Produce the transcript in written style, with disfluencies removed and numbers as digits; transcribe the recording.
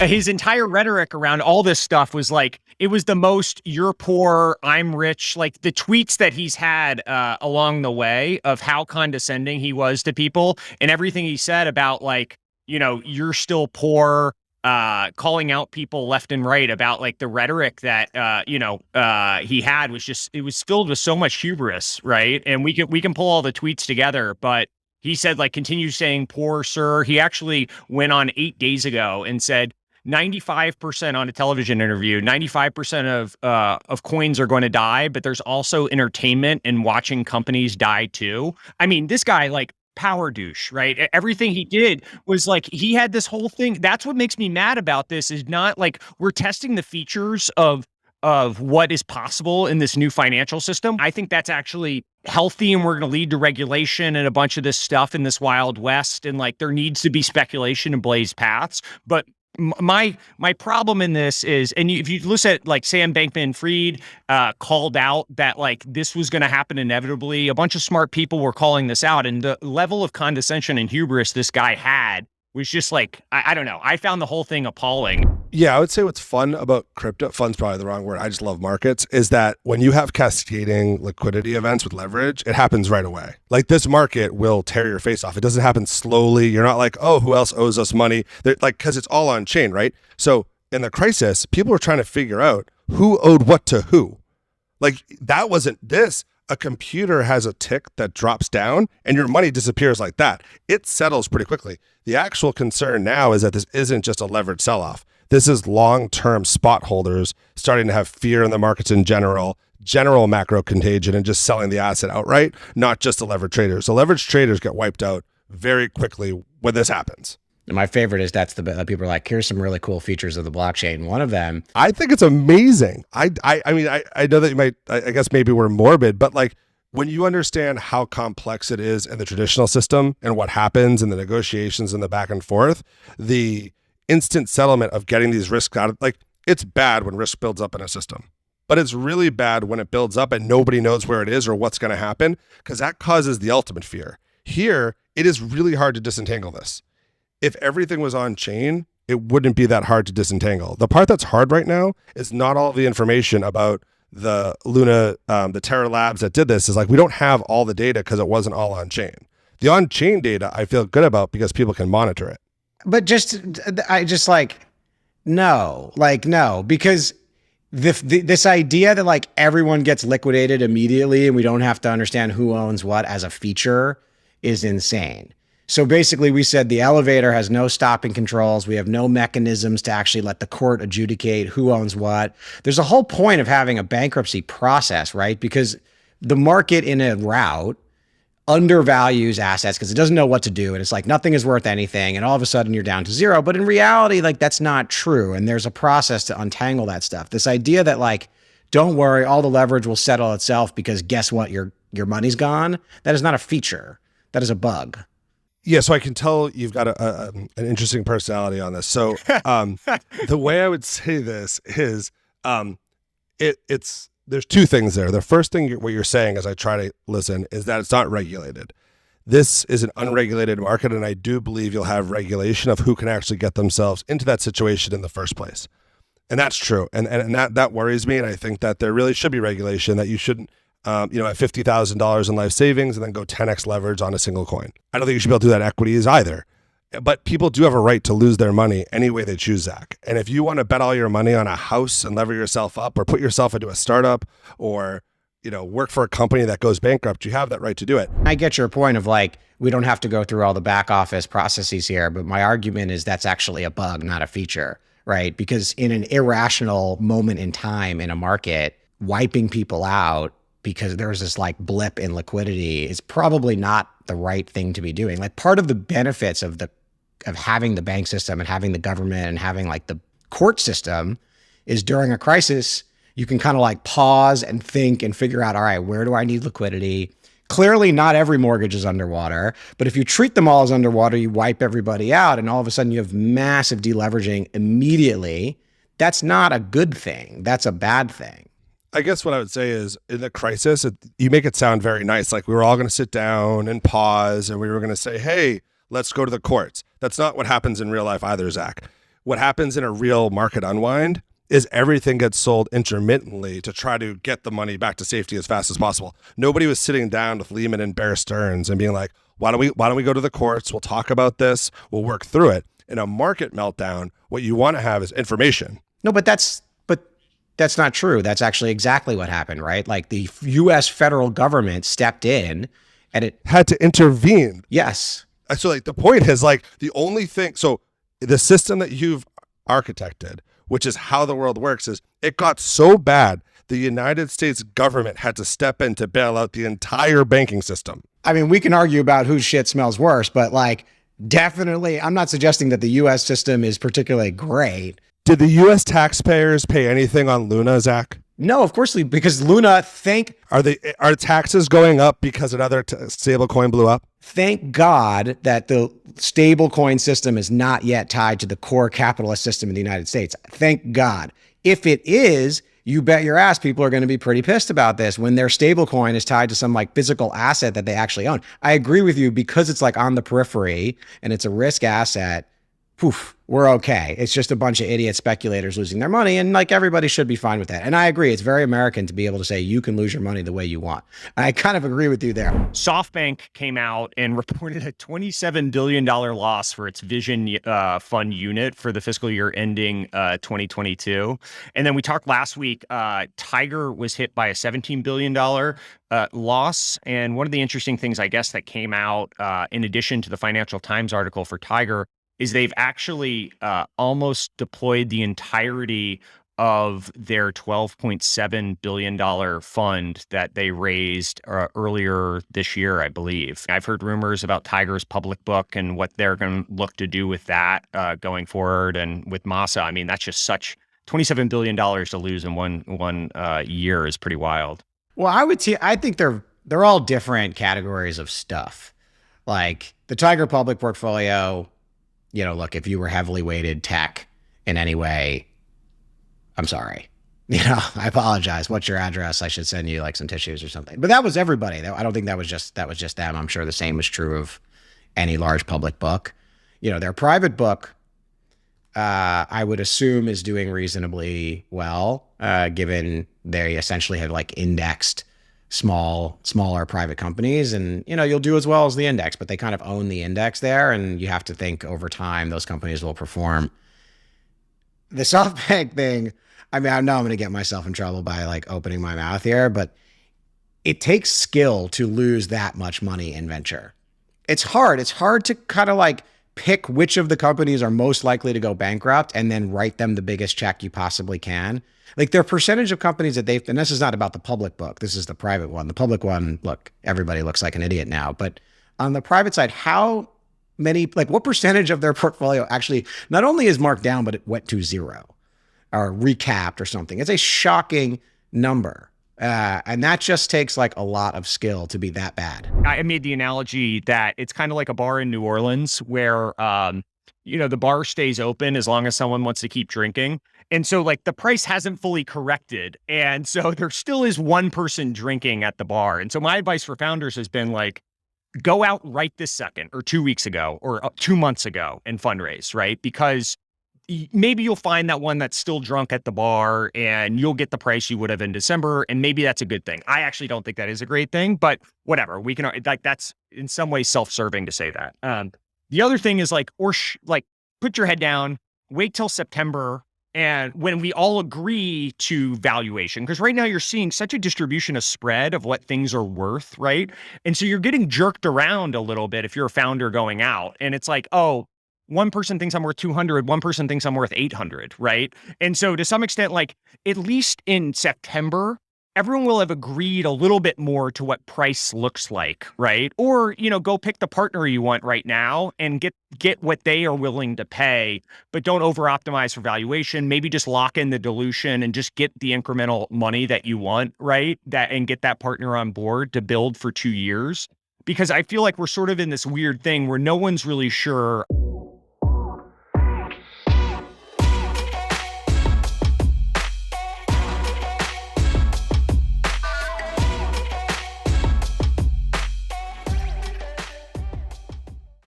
his entire rhetoric around all this stuff was like, it was the most "you're poor, I'm rich," like the tweets that he's had along the way of how condescending he was to people, and everything he said about like, you're still poor, calling out people left and right about like the rhetoric that he had was just, it was filled with so much hubris, right? And we can pull all the tweets together, but he said like, continue saying poor, sir. He actually went on 8 days ago and said 95% on a television interview, 95% of coins are going to die, but there's also entertainment and watching companies die too. I mean, this guy like power douche, right? Everything he did was like, he had this whole thing. That's what makes me mad about this, is not like we're testing the features of what is possible in this new financial system. I think that's actually healthy, and we're going to lead to regulation and a bunch of this stuff in this Wild West. And like, there needs to be speculation and blaze paths. But my problem in this is, and if you listen at like Sam Bankman-Fried called out that like this was going to happen inevitably. A bunch of smart people were calling this out, and the level of condescension and hubris this guy had was just like, I don't know. I found the whole thing appalling. Yeah, I would say what's fun about crypto, fun's probably the wrong word, I just love markets, is that when you have cascading liquidity events with leverage, it happens right away. Like this market will tear your face off. It doesn't happen slowly. You're not like, oh, who else owes us money? They're like, because it's all on chain, right? So in the crisis, people were trying to figure out who owed what to who. Like that wasn't this. A computer has a tick that drops down and your money disappears like that. It settles pretty quickly. The actual concern now is that this isn't just a leverage sell-off. This is long-term spot holders starting to have fear in the markets in general macro contagion, and just selling the asset outright, not just the leverage traders. The leverage traders get wiped out very quickly when this happens. My favorite is that people are like, here's some really cool features of the blockchain. One of them, I think it's amazing. I mean, I know that you might, I guess maybe we're morbid, but like when you understand how complex it is in the traditional system and what happens in the negotiations and the back and forth, the instant settlement of getting these risks out of, like, it's bad when risk builds up in a system, but it's really bad when it builds up and nobody knows where it is or what's going to happen, because that causes the ultimate fear. Here, it is really hard to disentangle this. If everything was on chain, it wouldn't be that hard to disentangle. The part that's hard right now is not all of the information about the Luna, the Terra Labs that did this, is like, we don't have all the data because it wasn't all on chain. The on chain data I feel good about because people can monitor it. But no, because this idea that like everyone gets liquidated immediately and we don't have to understand who owns what as a feature is insane. So basically we said the elevator has no stopping controls. We have no mechanisms to actually let the court adjudicate who owns what. There's a whole point of having a bankruptcy process, right? Because the market in a rout undervalues assets because it doesn't know what to do. And it's like, nothing is worth anything. And all of a sudden you're down to zero. But in reality, like, that's not true. And there's a process to untangle that stuff. This idea that like, don't worry, all the leverage will settle itself because guess what? Your money's gone. That is not a feature. That is a bug. Yeah, so I can tell you've got an interesting personality on this. So the way I would say this is there's two things there. The first thing what you're saying as I try to listen is that it's not regulated. This is an unregulated market, and I do believe you'll have regulation of who can actually get themselves into that situation in the first place. And that's true. And that worries me, and I think that there really should be regulation, that you shouldn't have $50,000 in life savings and then go 10x leverage on a single coin. I don't think you should be able to do that in equities either. But people do have a right to lose their money any way they choose, Zach. And if you want to bet all your money on a house and lever yourself up, or put yourself into a startup, or work for a company that goes bankrupt, you have that right to do it. I get your point of like, we don't have to go through all the back office processes here, but my argument is that's actually a bug, not a feature, right? Because in an irrational moment in time in a market, wiping people out because there's this like blip in liquidity is probably not the right thing to be doing. Like, part of the benefits of having the bank system and having the government and having like the court system is during a crisis, you can kind of like pause and think and figure out, all right, where do I need liquidity? Clearly not every mortgage is underwater, but if you treat them all as underwater, you wipe everybody out and all of a sudden you have massive deleveraging immediately. That's not a good thing. That's a bad thing. I guess what I would say is, in the crisis, you make it sound very nice. Like we were all going to sit down and pause and we were going to say, hey, let's go to the courts. That's not what happens in real life either, Zach. What happens in a real market unwind is everything gets sold intermittently to try to get the money back to safety as fast as possible. Nobody was sitting down with Lehman and Bear Stearns and being like, why don't we go to the courts? We'll talk about this. We'll work through it. In a market meltdown, what you want to have is information. No, but that's not true. That's actually exactly what happened, right? Like the U.S. federal government stepped in and it had to intervene. Yes. So like the point is like the only thing, so the system that you've architected, which is how the world works, is it got so bad the United States government had to step in to bail out the entire banking system. I mean, we can argue about whose shit smells worse, but like definitely, I'm not suggesting that the U.S. system is particularly great. Did the U.S. taxpayers pay anything on Luna, Zach? No, of course, because Luna, are taxes going up because another stable coin blew up? Thank God that the stable coin system is not yet tied to the core capitalist system in the United States. Thank God. If it is, you bet your ass people are going to be pretty pissed about this when their stable coin is tied to some like physical asset that they actually own. I agree with you because it's like on the periphery and it's a risk asset. Poof, we're okay. It's just a bunch of idiot speculators losing their money, and like everybody should be fine with that. And I agree, it's very American to be able to say you can lose your money the way you want. I kind of agree with you there. SoftBank came out and reported a $27 billion loss for its Vision Fund unit for the fiscal year ending 2022. And then we talked last week, Tiger was hit by a $17 billion loss. And one of the interesting things, I guess, that came out in addition to the Financial Times article for Tiger is they've actually almost deployed the entirety of their $12.7 billion fund that they raised earlier this year, I believe. I've heard rumors about Tiger's public book and what they're going to look to do with that going forward. And with Masa, I mean, that's just such $27 billion to lose in one year is pretty wild. Well, I think they're all different categories of stuff. Like the Tiger public portfolio, you know, look, if you were heavily weighted tech in any way, I'm sorry. You know, I apologize. What's your address? I should send you like some tissues or something. But that was everybody. I don't think that was just them. I'm sure the same is true of any large public book. You know, their private book, I would assume is doing reasonably well, given they essentially have like indexed smaller private companies, and you know, you'll do as well as the index, but they kind of own the index there, and you have to think over time those companies will perform. The SoftBank thing, I mean, I know I'm going to get myself in trouble by like opening my mouth here, but it takes skill to lose that much money in venture. It's hard to kind of like pick which of the companies are most likely to go bankrupt and then write them the biggest check you possibly can. Like their percentage of companies that and this is not about the public book, this is the private one. The public one, look, everybody looks like an idiot now, but on the private side, how many, like what percentage of their portfolio actually not only is marked down, but it went to zero or recapped or something? It's a shocking number. And that just takes like a lot of skill to be that bad. I made the analogy that it's kind of like a bar in New Orleans where, you know, the bar stays open as long as someone wants to keep drinking. And so like the price hasn't fully corrected. And so there still is one person drinking at the bar. And so my advice for founders has been like, go out right this second or 2 weeks ago or 2 months ago and fundraise, right? Because maybe you'll find that one that's still drunk at the bar and you'll get the price you would have in December. And maybe that's a good thing. I actually don't think that is a great thing, but whatever. We can like, that's in some ways self-serving to say that. The other thing is like, put your head down, wait till September. And when we all agree to valuation, because right now you're seeing such a distribution of spread of what things are worth, right? And so you're getting jerked around a little bit if you're a founder going out. And it's like, oh, one person thinks I'm worth 200, one person thinks I'm worth 800, right? And so to some extent, like at least in September, everyone will have agreed a little bit more to what price looks like, right? Or, you know, go pick the partner you want right now and get what they are willing to pay, but don't over optimize for valuation. Maybe just lock in the dilution and just get the incremental money that you want, right? And get that partner on board to build for 2 years. Because I feel like we're sort of in this weird thing where no one's really sure